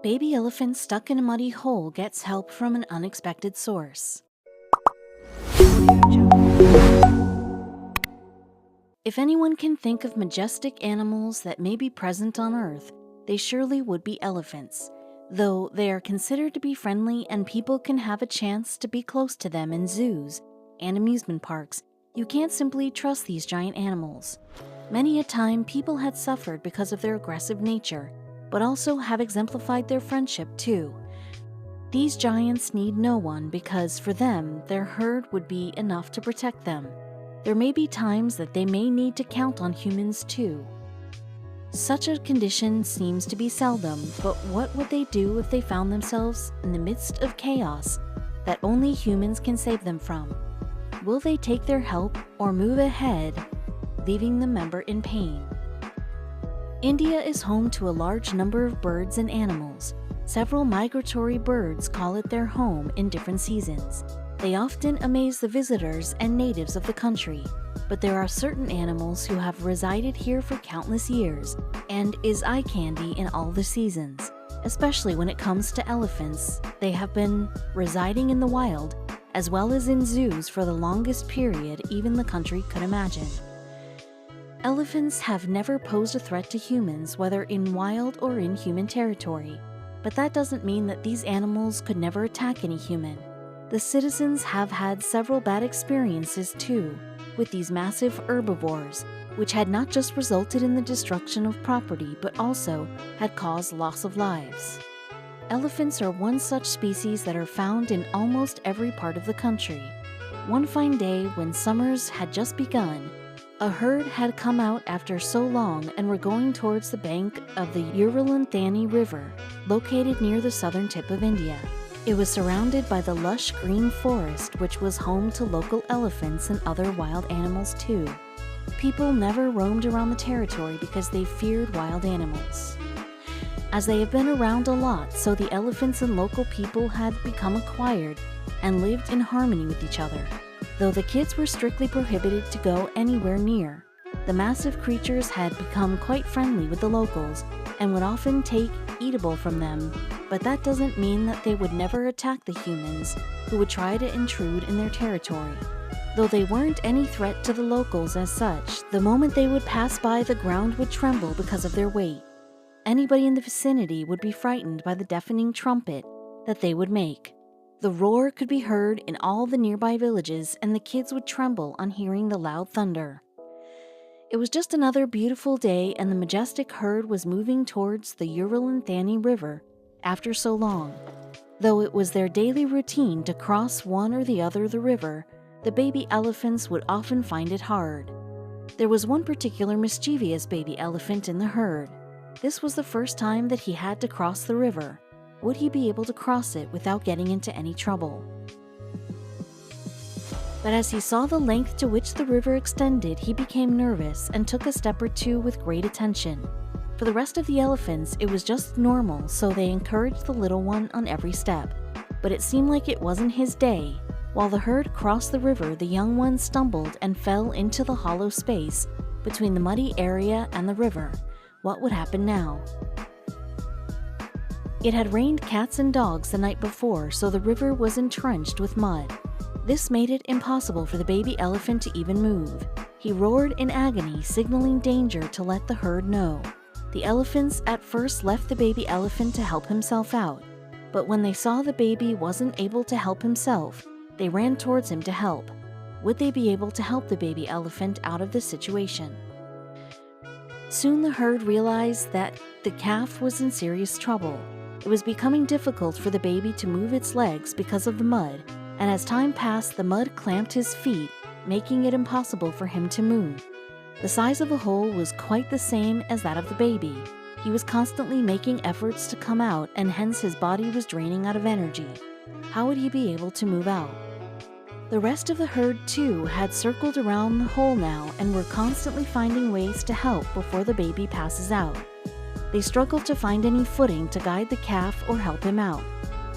Baby elephant stuck in a muddy hole gets help from an unexpected source. If anyone can think of majestic animals that may be present on Earth, they surely would be elephants. Though they are considered to be friendly and people can have a chance to be close to them in zoos and amusement parks, you can't simply trust these giant animals. Many a time people had suffered because of their aggressive nature, but also have exemplified their friendship too. These giants need no one because for them, their herd would be enough to protect them. There may be times that they may need to count on humans too. Such a condition seems to be seldom, but what would they do if they found themselves in the midst of chaos that only humans can save them from? Will they take their help or move ahead, leaving the member in pain? India is home to a large number of birds and animals. Several migratory birds call it their home in different seasons. They often amaze the visitors and natives of the country, but there are certain animals who have resided here for countless years and is eye candy in all the seasons. Especially when it comes to elephants, they have been residing in the wild as well as in zoos for the longest period even the country could imagine. Elephants have never posed a threat to humans, whether in wild or in human territory. But that doesn't mean that these animals could never attack any human. The citizens have had several bad experiences too, with these massive herbivores, which had not just resulted in the destruction of property, but also had caused loss of lives. Elephants are one such species that are found in almost every part of the country. One fine day when summers had just begun, a herd had come out after so long and were going towards the bank of the Uralantani River, located near the southern tip of India. It was surrounded by the lush green forest, which was home to local elephants and other wild animals too. People never roamed around the territory because they feared wild animals. As they have been around a lot, so the elephants and local people had become acquired and lived in harmony with each other. Though the kids were strictly prohibited to go anywhere near, the massive creatures had become quite friendly with the locals and would often take eatable from them, but that doesn't mean that they would never attack the humans who would try to intrude in their territory. Though they weren't any threat to the locals as such, the moment they would pass by, the ground would tremble because of their weight. Anybody in the vicinity would be frightened by the deafening trumpet that they would make. The roar could be heard in all the nearby villages, and the kids would tremble on hearing the loud thunder. It was just another beautiful day, and the majestic herd was moving towards the Uralantani River after so long. Though it was their daily routine to cross one or the other of the river, the baby elephants would often find it hard. There was one particular mischievous baby elephant in the herd. This was the first time that he had to cross the river. Would he be able to cross it without getting into any trouble? But as he saw the length to which the river extended, he became nervous and took a step or two with great attention. For the rest of the elephants, it was just normal, so they encouraged the little one on every step. But it seemed like it wasn't his day. While the herd crossed the river, the young one stumbled and fell into the hollow space between the muddy area and the river. What would happen now? It had rained cats and dogs the night before, so the river was entrenched with mud. This made it impossible for the baby elephant to even move. He roared in agony, signaling danger to let the herd know. The elephants at first left the baby elephant to help himself out, but when they saw the baby wasn't able to help himself, they ran towards him to help. Would they be able to help the baby elephant out of this situation? Soon the herd realized that the calf was in serious trouble. It was becoming difficult for the baby to move its legs because of the mud, and as time passed, the mud clamped his feet, making it impossible for him to move. The size of the hole was quite the same as that of the baby. He was constantly making efforts to come out, and hence his body was draining out of energy. How would he be able to move out? The rest of the herd, too, had circled around the hole now and were constantly finding ways to help before the baby passes out. They struggled to find any footing to guide the calf or help him out.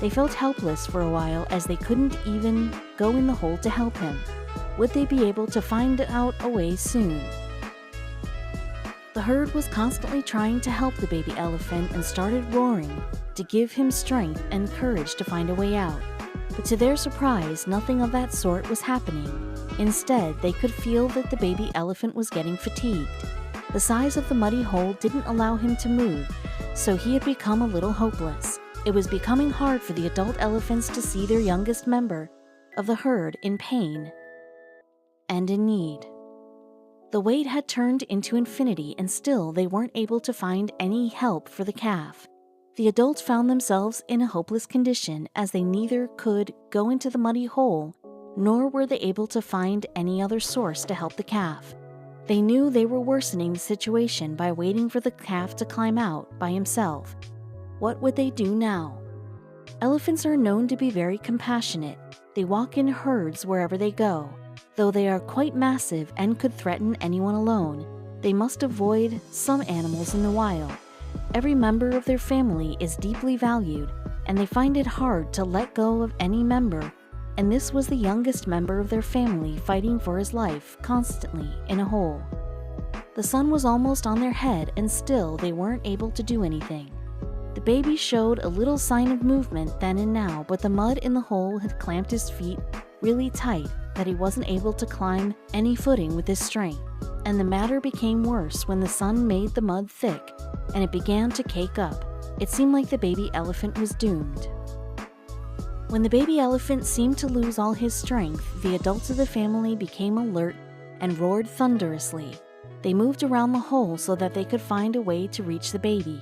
They felt helpless for a while as they couldn't even go in the hole to help him. Would they be able to find out a way soon? The herd was constantly trying to help the baby elephant and started roaring to give him strength and courage to find a way out. But to their surprise, nothing of that sort was happening. Instead, they could feel that the baby elephant was getting fatigued. The size of the muddy hole didn't allow him to move, so he had become a little hopeless. It was becoming hard for the adult elephants to see their youngest member of the herd in pain and in need. The wait had turned into infinity, and still they weren't able to find any help for the calf. The adults found themselves in a hopeless condition, as they neither could go into the muddy hole, nor were they able to find any other source to help the calf. They knew they were worsening the situation by waiting for the calf to climb out by himself. What would they do now? Elephants are known to be very compassionate. They walk in herds wherever they go. Though they are quite massive and could threaten anyone alone, they must avoid some animals in the wild. Every member of their family is deeply valued, and they find it hard to let go of any member, and this was the youngest member of their family fighting for his life constantly in a hole. The sun was almost on their head, and still they weren't able to do anything. The baby showed a little sign of movement then and now, but the mud in the hole had clamped his feet really tight that he wasn't able to climb any footing with his strength. And the matter became worse when the sun made the mud thick and it began to cake up. It seemed like the baby elephant was doomed. When the baby elephant seemed to lose all his strength, the adults of the family became alert and roared thunderously. They moved around the hole so that they could find a way to reach the baby.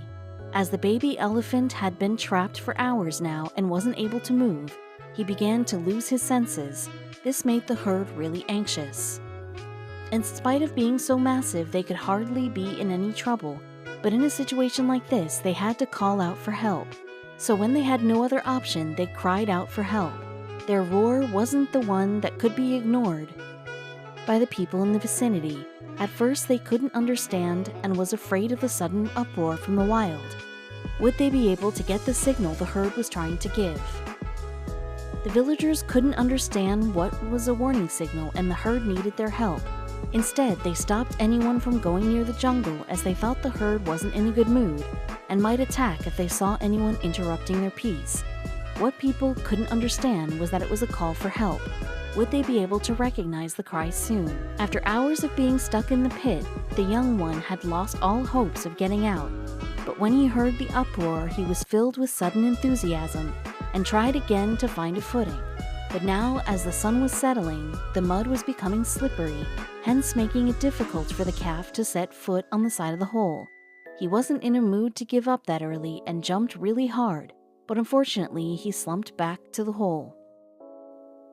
As the baby elephant had been trapped for hours now and wasn't able to move, he began to lose his senses. This made the herd really anxious. In spite of being so massive, they could hardly be in any trouble, but in a situation like this, they had to call out for help. So when they had no other option, they cried out for help. Their roar wasn't the one that could be ignored by the people in the vicinity. At first, they couldn't understand and was afraid of the sudden uproar from the wild. Would they be able to get the signal the herd was trying to give? The villagers couldn't understand what was a warning signal, and the herd needed their help. Instead, they stopped anyone from going near the jungle, as they thought the herd wasn't in a good mood and might attack if they saw anyone interrupting their peace. What people couldn't understand was that it was a call for help. Would they be able to recognize the cry soon? After hours of being stuck in the pit, the young one had lost all hopes of getting out. But when he heard the uproar, he was filled with sudden enthusiasm and tried again to find a footing. But now, as the sun was settling, the mud was becoming slippery, hence making it difficult for the calf to set foot on the side of the hole. He wasn't in a mood to give up that early and jumped really hard, but unfortunately he slumped back to the hole.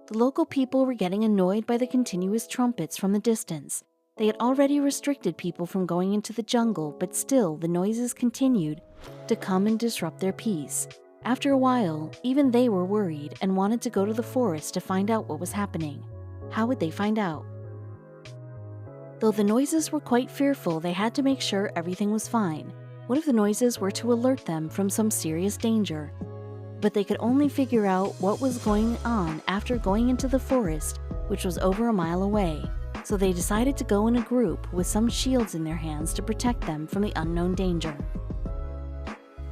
The local people were getting annoyed by the continuous trumpets from the distance. They had already restricted people from going into the jungle, but still the noises continued to come and disrupt their peace. After a while, even they were worried and wanted to go to the forest to find out what was happening. How would they find out? Though the noises were quite fearful, they had to make sure everything was fine. What if the noises were to alert them from some serious danger? But they could only figure out what was going on after going into the forest, which was over a mile away. So they decided to go in a group with some shields in their hands to protect them from the unknown danger.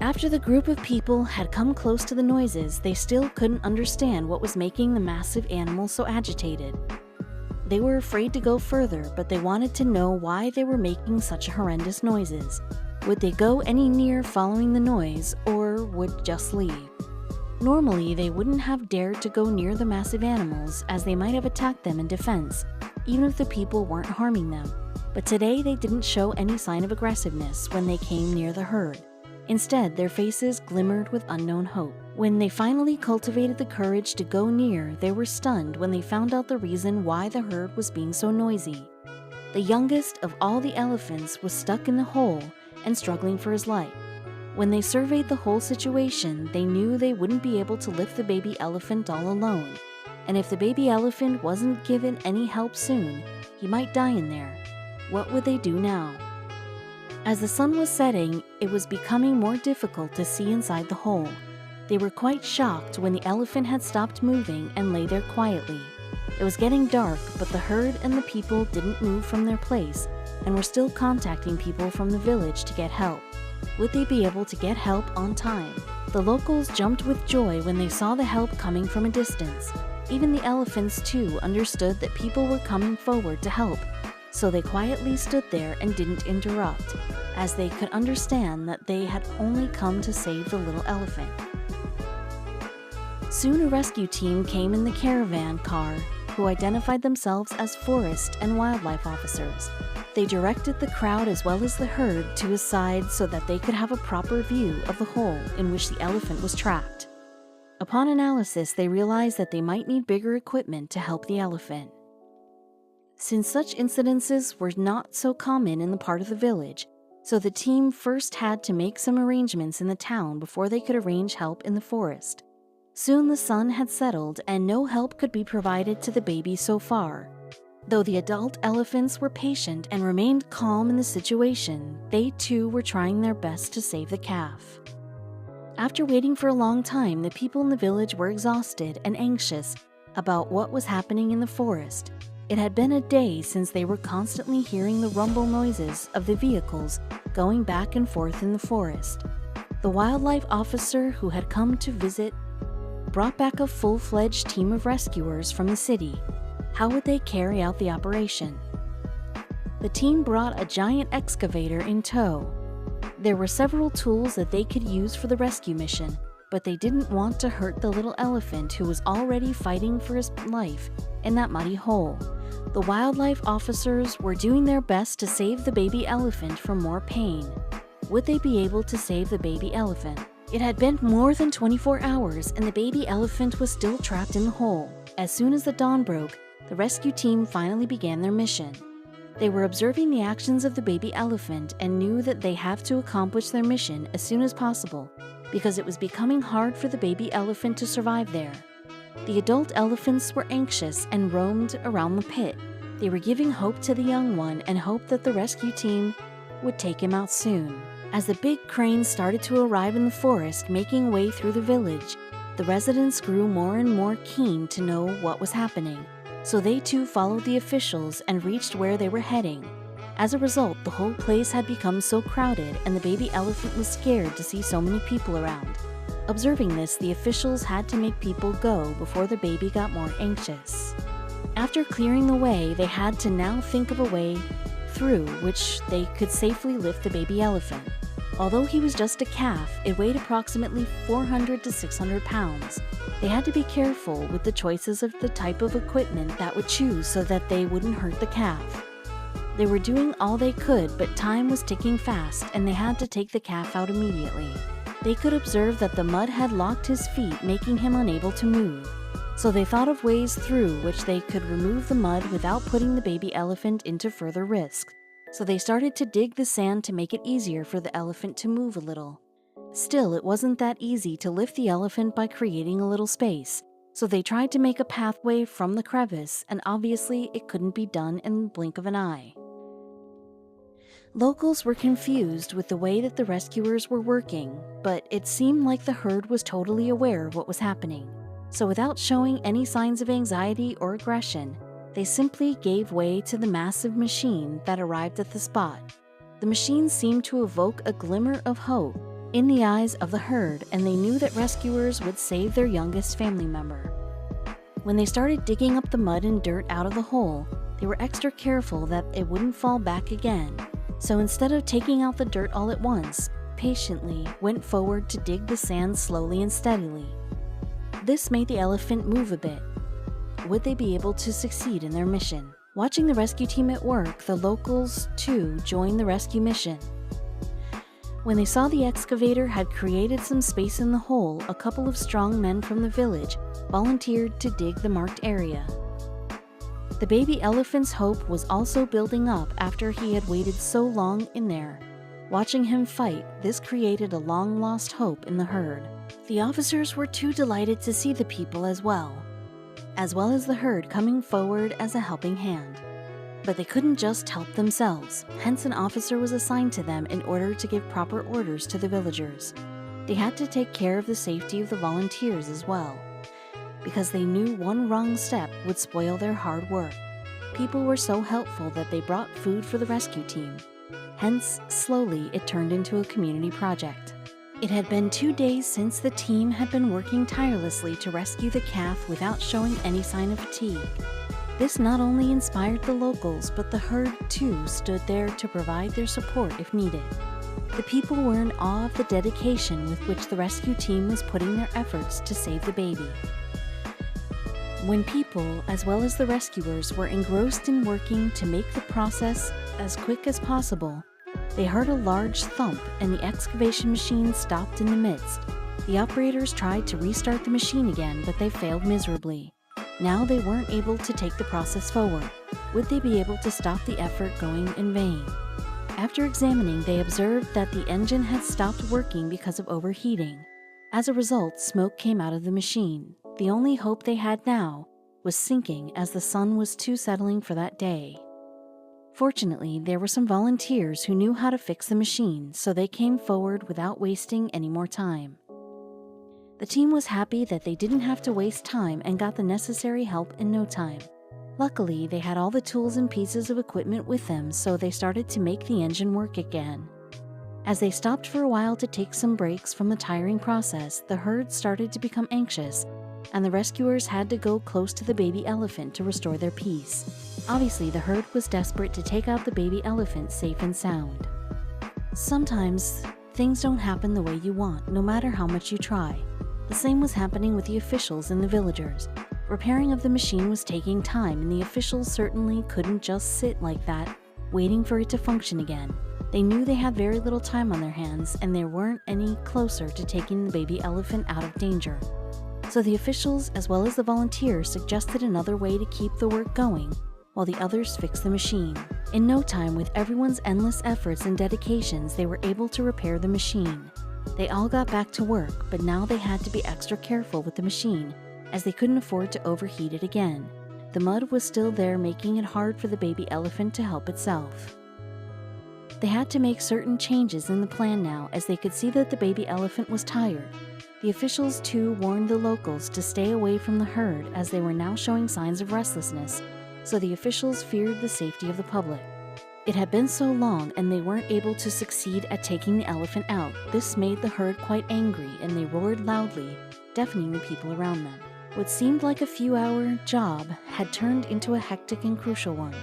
After the group of people had come close to the noises, they still couldn't understand what was making the massive animal so agitated. They were afraid to go further, but they wanted to know why they were making such horrendous noises. Would they go any near following the noise, or would just leave? Normally, they wouldn't have dared to go near the massive animals, as they might have attacked them in defense, even if the people weren't harming them. But today, they didn't show any sign of aggressiveness when they came near the herd. Instead, their faces glimmered with unknown hope. When they finally cultivated the courage to go near, they were stunned when they found out the reason why the herd was being so noisy. The youngest of all the elephants was stuck in the hole and struggling for his life. When they surveyed the whole situation, they knew they wouldn't be able to lift the baby elephant all alone. And if the baby elephant wasn't given any help soon, he might die in there. What would they do now? As the sun was setting, it was becoming more difficult to see inside the hole. They were quite shocked when the elephant had stopped moving and lay there quietly. It was getting dark, but the herd and the people didn't move from their place, and were still contacting people from the village to get help. Would they be able to get help on time? The locals jumped with joy when they saw the help coming from a distance. Even the elephants too understood that people were coming forward to help, so they quietly stood there and didn't interrupt, as they could understand that they had only come to save the little elephant. Soon a rescue team came in the caravan car, who identified themselves as forest and wildlife officers. They directed the crowd as well as the herd to a side so that they could have a proper view of the hole in which the elephant was trapped. Upon analysis, they realized that they might need bigger equipment to help the elephant. Since such incidences were not so common in the part of the village, so the team first had to make some arrangements in the town before they could arrange help in the forest. Soon the sun had settled and no help could be provided to the baby so far. Though the adult elephants were patient and remained calm in the situation, they too were trying their best to save the calf. After waiting for a long time, the people in the village were exhausted and anxious about what was happening in the forest. It had been a day since they were constantly hearing the rumble noises of the vehicles going back and forth in the forest. The wildlife officer who had come to visit brought back a full-fledged team of rescuers from the city. How would they carry out the operation? The team brought a giant excavator in tow. There were several tools that they could use for the rescue mission, but they didn't want to hurt the little elephant who was already fighting for his life in that muddy hole. The wildlife officers were doing their best to save the baby elephant from more pain. Would they be able to save the baby elephant? It had been more than 24 hours and the baby elephant was still trapped in the hole. As soon as the dawn broke, the rescue team finally began their mission. They were observing the actions of the baby elephant and knew that they have to accomplish their mission as soon as possible because it was becoming hard for the baby elephant to survive there. The adult elephants were anxious and roamed around the pit. They were giving hope to the young one and hoped that the rescue team would take him out soon. As the big crane started to arrive in the forest, making way through the village, the residents grew more and more keen to know what was happening. So they too followed the officials and reached where they were heading. As a result, the whole place had become so crowded and the baby elephant was scared to see so many people around. Observing this, the officials had to make people go before the baby got more anxious. After clearing the way, they had to now think of a way through which they could safely lift the baby elephant. Although he was just a calf, it weighed approximately 400 to 600 pounds. They had to be careful with the choices of the type of equipment that would choose so that they wouldn't hurt the calf. They were doing all they could, but time was ticking fast and they had to take the calf out immediately. They could observe that the mud had locked his feet, making him unable to move. So they thought of ways through which they could remove the mud without putting the baby elephant into further risk. So they started to dig the sand to make it easier for the elephant to move a little. Still, it wasn't that easy to lift the elephant by creating a little space, so they tried to make a pathway from the crevice, and obviously it couldn't be done in the blink of an eye. Locals were confused with the way that the rescuers were working, but it seemed like the herd was totally aware of what was happening. So without showing any signs of anxiety or aggression, they simply gave way to the massive machine that arrived at the spot. The machine seemed to evoke a glimmer of hope in the eyes of the herd, and they knew that rescuers would save their youngest family member. When they started digging up the mud and dirt out of the hole, they were extra careful that it wouldn't fall back again. So instead of taking out the dirt all at once, patiently went forward to dig the sand slowly and steadily. This made the elephant move a bit. Would they be able to succeed in their mission? Watching the rescue team at work, the locals too joined the rescue mission. When they saw the excavator had created some space in the hole, a couple of strong men from the village volunteered to dig the marked area. The baby elephant's hope was also building up after he had waited so long in there. Watching him fight, this created a long-lost hope in the herd. The officers were too delighted to see the people as well as the herd coming forward as a helping hand. But they couldn't just help themselves, hence an officer was assigned to them in order to give proper orders to the villagers. They had to take care of the safety of the volunteers as well, because they knew one wrong step would spoil their hard work. people were so helpful that they brought food for the rescue team. Hence, slowly it turned into a community project. It had been 2 days since the team had been working tirelessly to rescue the calf without showing any sign of fatigue. This not only inspired the locals, but the herd too stood there to provide their support if needed. The people were in awe of the dedication with which the rescue team was putting their efforts to save the baby. When people, as well as the rescuers, were engrossed in working to make the process as quick as possible, they heard a large thump and the excavation machine stopped in the midst. The operators tried to restart the machine again, but they failed miserably. Now they weren't able to take the process forward. Would they be able to stop the effort going in vain? After examining, they observed that the engine had stopped working because of overheating. As a result, smoke came out of the machine. The only hope they had now was sinking, as the sun was too settling for that day. Fortunately, there were some volunteers who knew how to fix the machine, so they came forward without wasting any more time. The team was happy that they didn't have to waste time and got the necessary help in no time. Luckily, they had all the tools and pieces of equipment with them, so they started to make the engine work again. As they stopped for a while to take some breaks from the tiring process, the herd started to become anxious, and the rescuers had to go close to the baby elephant to restore their peace. Obviously, the herd was desperate to take out the baby elephant safe and sound. Sometimes, things don't happen the way you want, no matter how much you try. The same was happening with the officials and the villagers. Repairing of the machine was taking time, and the officials certainly couldn't just sit like that, waiting for it to function again. They knew they had very little time on their hands, and they weren't any closer to taking the baby elephant out of danger. So the officials, as well as the volunteers, suggested another way to keep the work going, while the others fixed the machine. In no time, with everyone's endless efforts and dedications, they were able to repair the machine. They all got back to work, but now they had to be extra careful with the machine, as they couldn't afford to overheat it again. The mud was still there, making it hard for the baby elephant to help itself. They had to make certain changes in the plan now, as they could see that the baby elephant was tired. The officials too warned the locals to stay away from the herd, as they were now showing signs of restlessness, so the officials feared the safety of the public. It had been so long, and they weren't able to succeed at taking the elephant out. This made the herd quite angry, and they roared loudly, deafening the people around them. What seemed like a few-hour job had turned into a hectic and crucial one.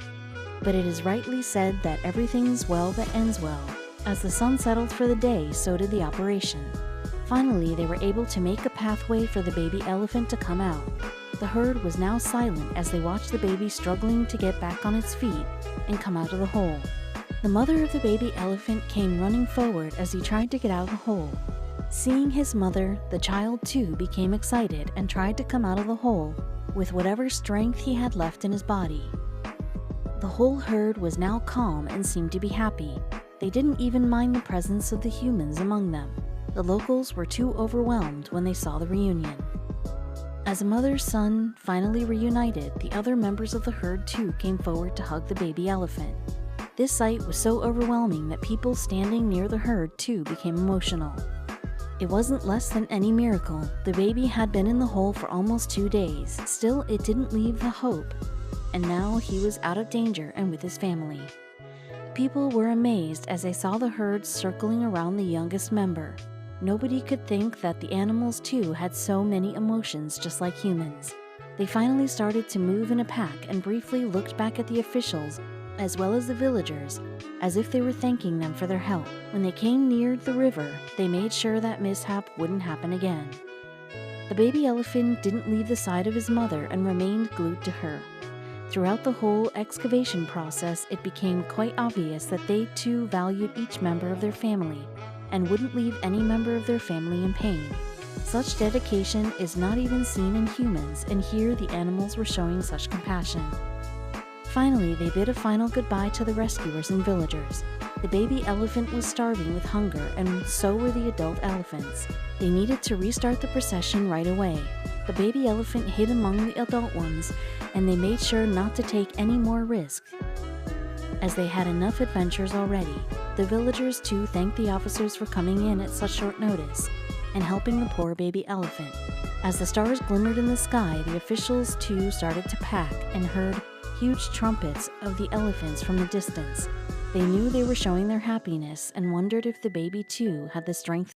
But it is rightly said that everything's well that ends well. As the sun settled for the day, so did the operation. Finally, they were able to make a pathway for the baby elephant to come out. The herd was now silent as they watched the baby struggling to get back on its feet and come out of the hole. The mother of the baby elephant came running forward as he tried to get out of the hole. Seeing his mother, the child too became excited and tried to come out of the hole with whatever strength he had left in his body. The whole herd was now calm and seemed to be happy. They didn't even mind the presence of the humans among them. The locals were too overwhelmed when they saw the reunion. As a mother-son finally reunited, the other members of the herd too came forward to hug the baby elephant. This sight was so overwhelming that people standing near the herd too became emotional. It wasn't less than any miracle. The baby had been in the hole for almost 2 days. Still, it didn't leave the hope, and now he was out of danger and with his family. People were amazed as they saw the herd circling around the youngest member. Nobody could think that the animals too had so many emotions just like humans. They finally started to move in a pack and briefly looked back at the officials as well as the villagers as if they were thanking them for their help. When they came near the river, they made sure that mishap wouldn't happen again. The baby elephant didn't leave the side of his mother and remained glued to her. Throughout the whole excavation process, it became quite obvious that they too valued each member of their family and wouldn't leave any member of their family in pain. Such dedication is not even seen in humans, and here the animals were showing such compassion. Finally, they bid a final goodbye to the rescuers and villagers. The baby elephant was starving with hunger, and so were the adult elephants. They needed to restart the procession right away. The baby elephant hid among the adult ones, and they made sure not to take any more risks, as they had enough adventures already. The villagers too thanked the officers for coming in at such short notice and helping the poor baby elephant. As the stars glimmered in the sky, the officials too started to pack and heard huge trumpets of the elephants from the distance. They knew they were showing their happiness and wondered if the baby too had the strength